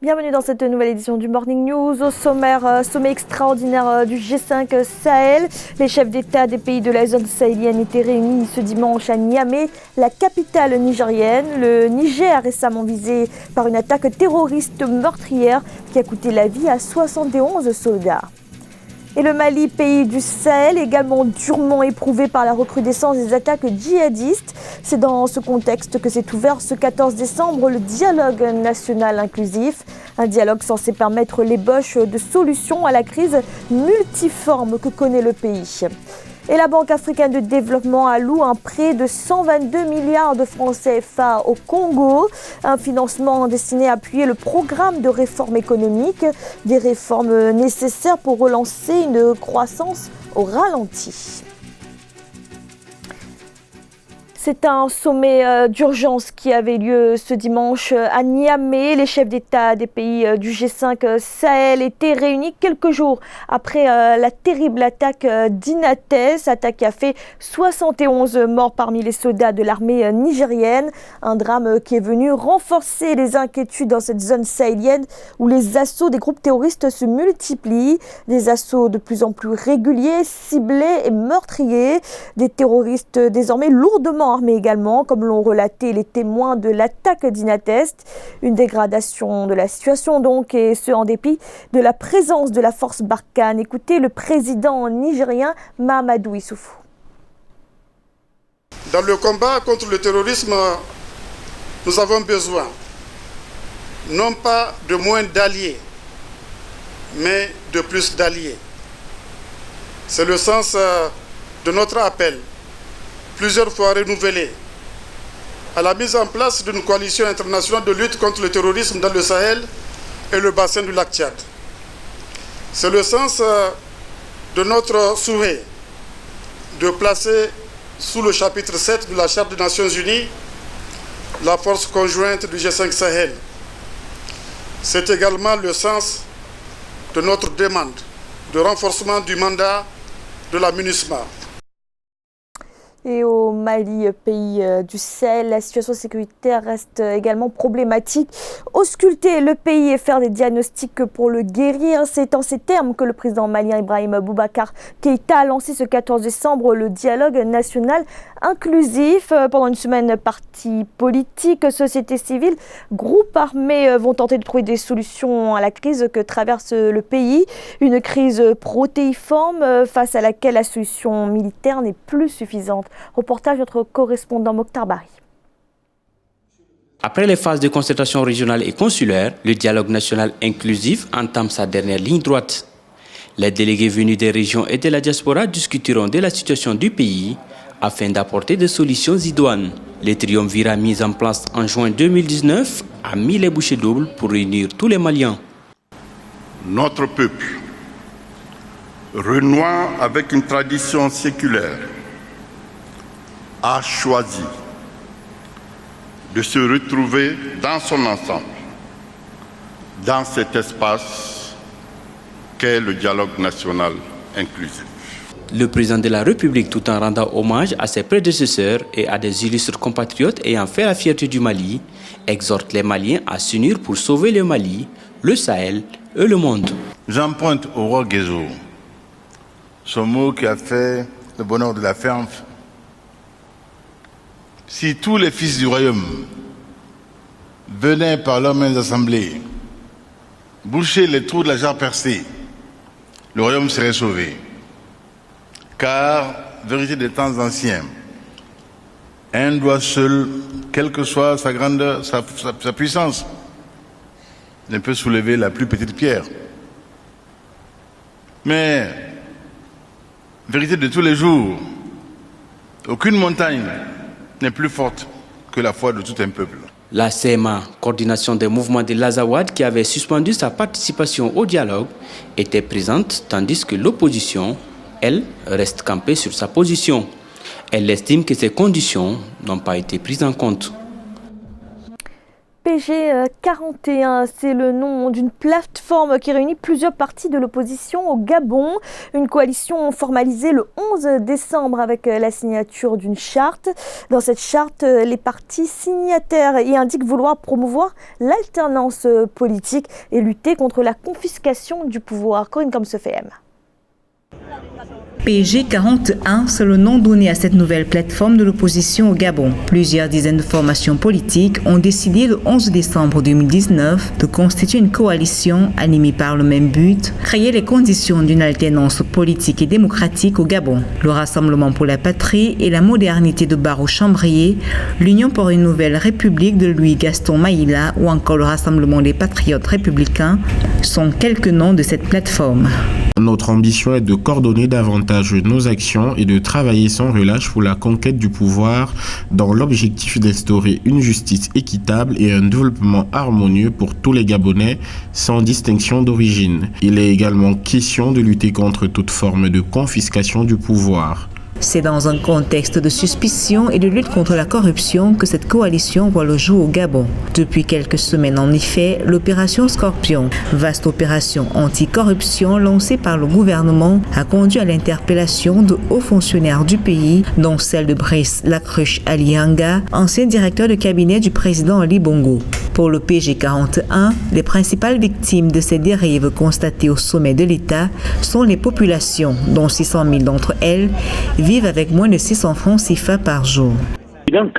Bienvenue dans cette nouvelle édition du Morning News. Au sommaire, sommet extraordinaire du G5 Sahel. Les chefs d'État des pays de la zone sahélienne étaient réunis ce dimanche à Niamey, la capitale nigérienne. Le Niger a récemment visé par une attaque terroriste meurtrière qui a coûté la vie à 71 soldats. Et le Mali, pays du Sahel, également durement éprouvé par la recrudescence des attaques djihadistes. C'est dans ce contexte que s'est ouvert ce 14 décembre le dialogue national inclusif. Un dialogue censé permettre l'ébauche de solutions à la crise multiforme que connaît le pays. Et la Banque africaine de développement alloue un prêt de 122 milliards de francs CFA au Congo, un financement destiné à appuyer le programme de réforme économique, des réformes nécessaires pour relancer une croissance au ralenti. C'est un sommet d'urgence qui avait lieu ce dimanche à Niamey. Les chefs d'État des pays du G5 Sahel étaient réunis quelques jours après la terrible attaque d'Inates, attaque qui a fait 71 morts parmi les soldats de l'armée nigérienne. Un drame qui est venu renforcer les inquiétudes dans cette zone sahélienne où les assauts des groupes terroristes se multiplient. Des assauts de plus en plus réguliers, ciblés et meurtriers. Des terroristes désormais lourdement armés également, comme l'ont relaté les témoins de l'attaque d'Inates. Une dégradation de la situation donc, et ce en dépit de la présence de la force Barkhane. Écoutez le président nigérien Mahamadou Issoufou. Dans le combat contre le terrorisme, nous avons besoin non pas de moins d'alliés, mais de plus d'alliés. C'est le sens de notre appel, plusieurs fois renouvelé, à la mise en place d'une coalition internationale de lutte contre le terrorisme dans le Sahel et le bassin du lac Tchad. C'est le sens de notre souhait de placer sous le chapitre 7 de la Charte des Nations Unies la force conjointe du G5 Sahel. C'est également le sens de notre demande de renforcement du mandat de la MINUSMA. Et au Mali, pays du Sahel, la situation sécuritaire reste également problématique. Ausculter le pays et faire des diagnostics pour le guérir, c'est en ces termes que le président malien Ibrahim Boubacar Keïta a lancé ce 14 décembre le dialogue national inclusif. Pendant une semaine, partis politiques, société civile, groupes armés vont tenter de trouver des solutions à la crise que traverse le pays. Une crise protéiforme face à laquelle la solution militaire n'est plus suffisante. Reportage de notre correspondant Mokhtar Bari. Après les phases de concertation régionale et consulaire, le dialogue national inclusif entame sa dernière ligne droite. Les délégués venus des régions et de la diaspora discuteront de la situation du pays afin d'apporter des solutions idoines. Le triumvirat mis en place en juin 2019 a mis les bouchées doubles pour réunir tous les Maliens. Notre peuple, renouant avec une tradition séculaire, a choisi de se retrouver dans son ensemble, dans cet espace qu'est le dialogue national inclusif. Le président de la République, tout en rendant hommage à ses prédécesseurs et à des illustres compatriotes ayant fait la fierté du Mali, exhorte les Maliens à s'unir pour sauver le Mali, le Sahel et le monde. J'emprunte au roi Guézo ce mot qui a fait le bonheur de la ferme. Si tous les fils du royaume venaient par leurs mains assemblées boucher les trous de la jarre percée, le royaume serait sauvé. Car, vérité des temps anciens, un doigt seul, quelle que soit sa grandeur, sa puissance, ne peut soulever la plus petite pierre. Mais, vérité de tous les jours, aucune montagne n'est plus forte que la foi de tout un peuple. La CMA, coordination des mouvements de l'Azawad, qui avait suspendu sa participation au dialogue, était présente tandis que l'opposition, elle, reste campée sur sa position. Elle estime que ces conditions n'ont pas été prises en compte. PG41, c'est le nom d'une plateforme qui réunit plusieurs partis de l'opposition au Gabon. Une coalition formalisée le 11 décembre avec la signature d'une charte. Dans cette charte, les partis signataires y indiquent vouloir promouvoir l'alternance politique et lutter contre la confiscation du pouvoir. Corinne Kamsefem. PG41, c'est le nom donné à cette nouvelle plateforme de l'opposition au Gabon. Plusieurs dizaines de formations politiques ont décidé le 11 décembre 2019 de constituer une coalition animée par le même but, créer les conditions d'une alternance politique et démocratique au Gabon. Le Rassemblement pour la patrie et la modernité de Barreau Chambrier, l'Union pour une nouvelle république de Louis-Gaston Maïla ou encore le Rassemblement des patriotes républicains sont quelques noms de cette plateforme. Notre ambition est de coordonner davantage nos actions et de travailler sans relâche pour la conquête du pouvoir dans l'objectif d'instaurer une justice équitable et un développement harmonieux pour tous les Gabonais sans distinction d'origine. Il est également question de lutter contre toute forme de confiscation du pouvoir. C'est dans un contexte de suspicion et de lutte contre la corruption que cette coalition voit le jour au Gabon. Depuis quelques semaines, en effet, l'opération Scorpion, vaste opération anti-corruption lancée par le gouvernement, a conduit à l'interpellation de hauts fonctionnaires du pays, dont celle de Brice Lacruche Alianga, ancien directeur de cabinet du président Ali Bongo. Pour le PG41, les principales victimes de ces dérives constatées au sommet de l'État sont les populations, dont 600 000 d'entre elles vivent avec moins de 600 francs CFA par jour. Donc,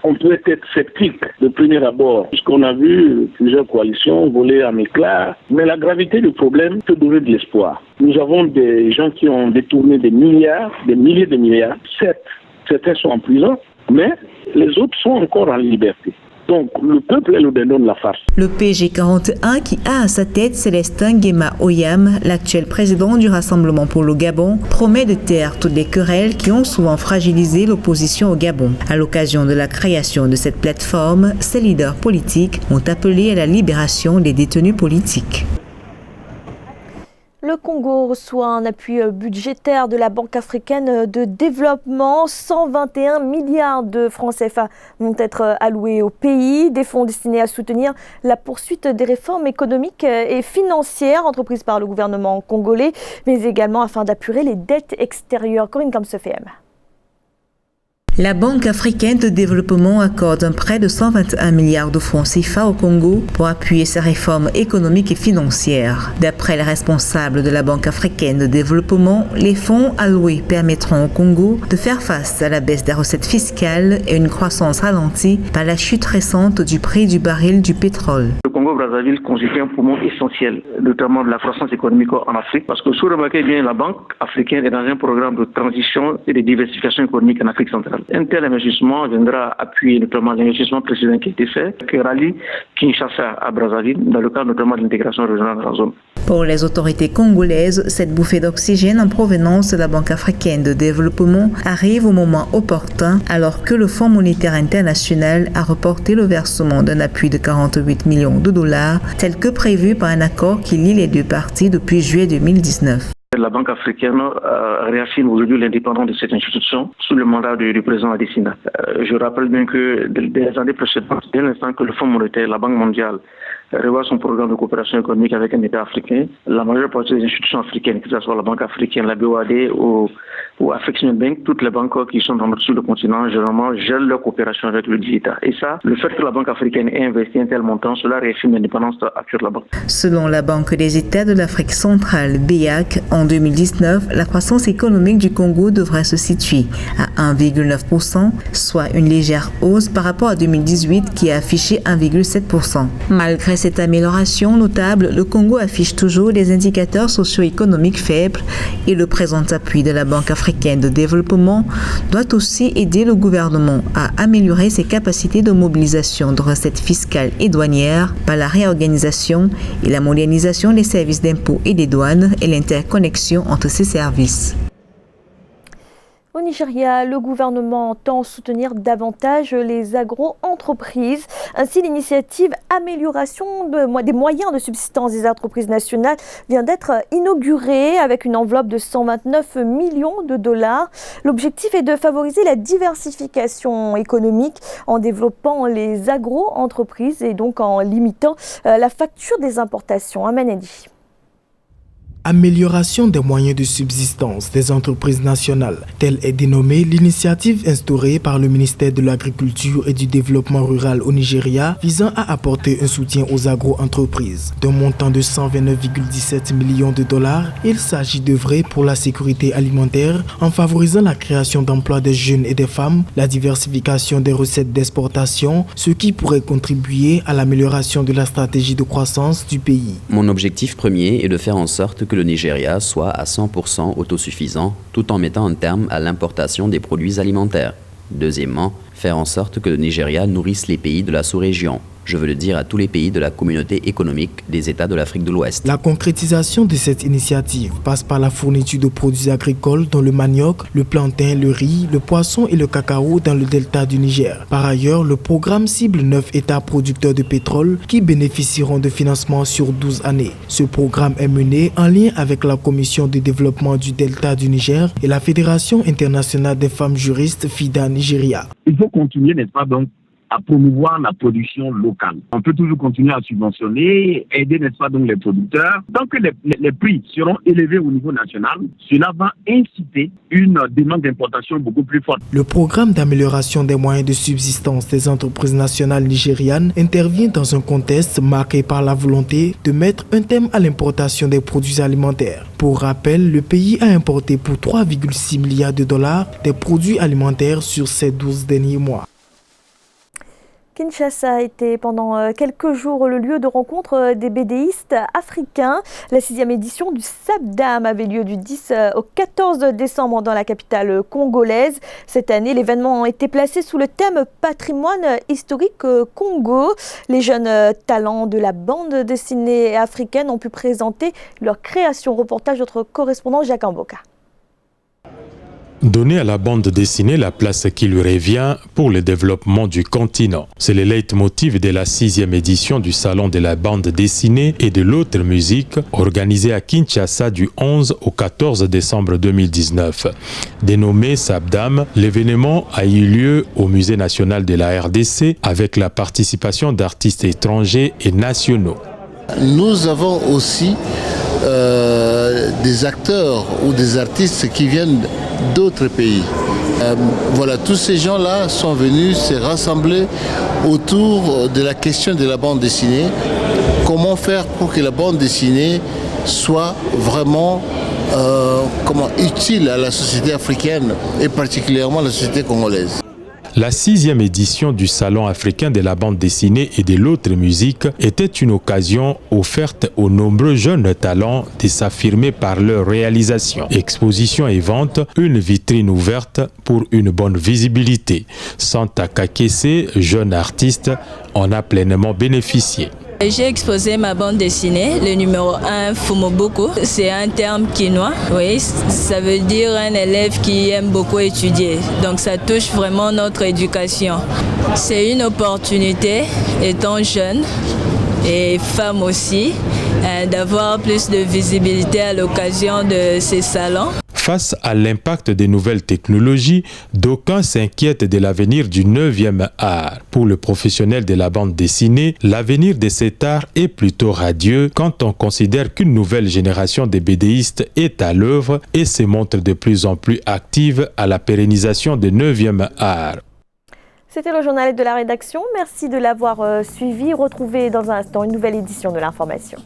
on peut être sceptique de premier abord, puisqu'on a vu plusieurs coalitions voler en éclats, mais la gravité du problème peut donner de l'espoir. Nous avons des gens qui ont détourné des milliards, des milliers de milliards. Certes, certains sont en prison, mais les autres sont encore en liberté. Donc, le peuple est le dindon de la farce. Le PG41 qui a à sa tête Célestin Nguema Oyam, l'actuel président du Rassemblement pour le Gabon, promet de taire toutes les querelles qui ont souvent fragilisé l'opposition au Gabon. À l'occasion de la création de cette plateforme, ses leaders politiques ont appelé à la libération des détenus politiques. Le Congo reçoit un appui budgétaire de la Banque africaine de développement. 121 milliards de francs CFA vont être alloués au pays. Des fonds destinés à soutenir la poursuite des réformes économiques et financières entreprises par le gouvernement congolais, mais également afin d'apurer les dettes extérieures. Corinne Kamsefem. La Banque africaine de développement accorde un prêt de 121 milliards de francs CFA au Congo pour appuyer ses réformes économiques et financières. D'après les responsables de la Banque africaine de développement, les fonds alloués permettront au Congo de faire face à la baisse des recettes fiscales et une croissance ralentie par la chute récente du prix du baril du pétrole. Le Congo-Brazzaville constitue un poumon essentiel, notamment de la croissance économique en Afrique, parce que si vous remarquez bien, la Banque africaine est dans un programme de transition et de diversification économique en Afrique centrale. Un tel investissement viendra appuyer notamment l'investissement précédent qui a été fait, qui rallie Kinshasa à Brazzaville, dans le cadre notamment de l'intégration régionale dans la zone. Pour les autorités congolaises, cette bouffée d'oxygène en provenance de la Banque africaine de développement arrive au moment opportun, alors que le Fonds monétaire international a reporté le versement d'un appui de 48 millions de dollars, tel que prévu par un accord qui lie les deux parties depuis juillet 2019. La Banque africaine réaffirme aujourd'hui l'indépendance de cette institution sous le mandat du président Adesina. Je rappelle bien que dès les années précédentes, dès l'instant que le Fonds monétaire, la Banque mondiale, revoit son programme de coopération économique avec un État africain, la majeure partie des institutions africaines, que ce soit la Banque africaine, la BOAD ou African Bank, toutes les banques qui sont sur le continent, généralement, gèrent leur coopération avec le dit État. Et ça, le fait que la Banque africaine ait investi un tel montant, cela réaffirme l'indépendance actuelle de la banque. Selon la Banque des États de l'Afrique centrale, BEAC, en 2019, la croissance économique du Congo devrait se situer à 1,9%, soit une légère hausse par rapport à 2018 qui a affiché 1,7%. Malgré cette amélioration notable, le Congo affiche toujours des indicateurs socio-économiques faibles et le présent appui de la Banque africaine de développement doit aussi aider le gouvernement à améliorer ses capacités de mobilisation de recettes fiscales et douanières par la réorganisation et la modernisation des services d'impôts et des douanes et l'interconnexion entre ces services. Au Nigeria, le gouvernement entend soutenir davantage les agro-entreprises. Ainsi, l'initiative Amélioration des moyens de subsistance des entreprises nationales vient d'être inaugurée avec une enveloppe de 129 millions de dollars. L'objectif est de favoriser la diversification économique en développant les agro-entreprises et donc en limitant la facture des importations. Amenedi. Amélioration des moyens de subsistance des entreprises nationales. Telle est dénommée l'initiative instaurée par le ministère de l'Agriculture et du Développement rural au Nigeria visant à apporter un soutien aux agro-entreprises. D'un montant de 129,17 millions de dollars, il s'agit d'œuvrer pour la sécurité alimentaire en favorisant la création d'emplois des jeunes et des femmes, la diversification des recettes d'exportation, ce qui pourrait contribuer à l'amélioration de la stratégie de croissance du pays. Mon objectif premier est de faire en sorte que le Nigeria soit à 100% autosuffisant tout en mettant un terme à l'importation des produits alimentaires. Deuxièmement, faire en sorte que le Nigeria nourrisse les pays de la sous-région. Je veux le dire à tous les pays de la communauté économique des États de l'Afrique de l'Ouest. La concrétisation de cette initiative passe par la fourniture de produits agricoles dont le manioc, le plantain, le riz, le poisson et le cacao dans le delta du Niger. Par ailleurs, le programme cible 9 États producteurs de pétrole qui bénéficieront de financement sur 12 années. Ce programme est mené en lien avec la Commission de développement du delta du Niger et la Fédération internationale des femmes juristes FIDA Nigeria. Il faut continuer, n'est-ce pas, donc, à promouvoir la production locale. On peut toujours continuer à subventionner, aider, n'est-ce pas, donc les producteurs. Tant que les prix seront élevés au niveau national, cela va inciter une demande d'importation beaucoup plus forte. Le programme d'amélioration des moyens de subsistance des entreprises nationales nigérianes intervient dans un contexte marqué par la volonté de mettre un terme à l'importation des produits alimentaires. Pour rappel, le pays a importé pour 3,6 milliards de dollars des produits alimentaires sur ces 12 derniers mois. Kinshasa a été pendant quelques jours le lieu de rencontre des bédéistes africains. La 6e édition du Sabdam avait lieu du 10 au 14 décembre dans la capitale congolaise. Cette année, l'événement a été placé sous le thème Patrimoine historique Congo. Les jeunes talents de la bande dessinée africaine ont pu présenter leur création. Reportage de notre correspondant Jacques Amboka. Donner à la bande dessinée la place qui lui revient pour le développement du continent. C'est le leitmotiv de la 6e édition du Salon de la bande dessinée et de l'autre musique organisé à Kinshasa du 11 au 14 décembre 2019. Dénommé Sabdam, l'événement a eu lieu au Musée national de la RDC avec la participation d'artistes étrangers et nationaux. Nous avons aussi des acteurs ou des artistes qui viennent d'autres pays. Voilà, tous ces gens-là sont venus se rassembler autour de la question de la bande dessinée. Comment faire pour que la bande dessinée soit vraiment utile à la société africaine et particulièrement à la société congolaise. La 6e édition du Salon africain de la bande dessinée et de l'autre musique était une occasion offerte aux nombreux jeunes talents de s'affirmer par leur réalisation. Exposition et vente, une vitrine ouverte pour une bonne visibilité. Santa Kakese, jeune artiste, en a pleinement bénéficié. J'ai exposé ma bande dessinée, le numéro 1, Fumoboko. C'est un terme quinois, oui, ça veut dire un élève qui aime beaucoup étudier. Donc ça touche vraiment notre éducation. C'est une opportunité, étant jeune et femme aussi, d'avoir plus de visibilité à l'occasion de ces salons. Face à l'impact des nouvelles technologies, d'aucuns s'inquiètent de l'avenir du 9e art. Pour le professionnel de la bande dessinée, l'avenir de cet art est plutôt radieux quand on considère qu'une nouvelle génération de bédéistes est à l'œuvre et se montre de plus en plus active à la pérennisation du 9e art. C'était le journal de la rédaction. Merci de l'avoir suivi. Retrouvez dans un instant une nouvelle édition de l'information.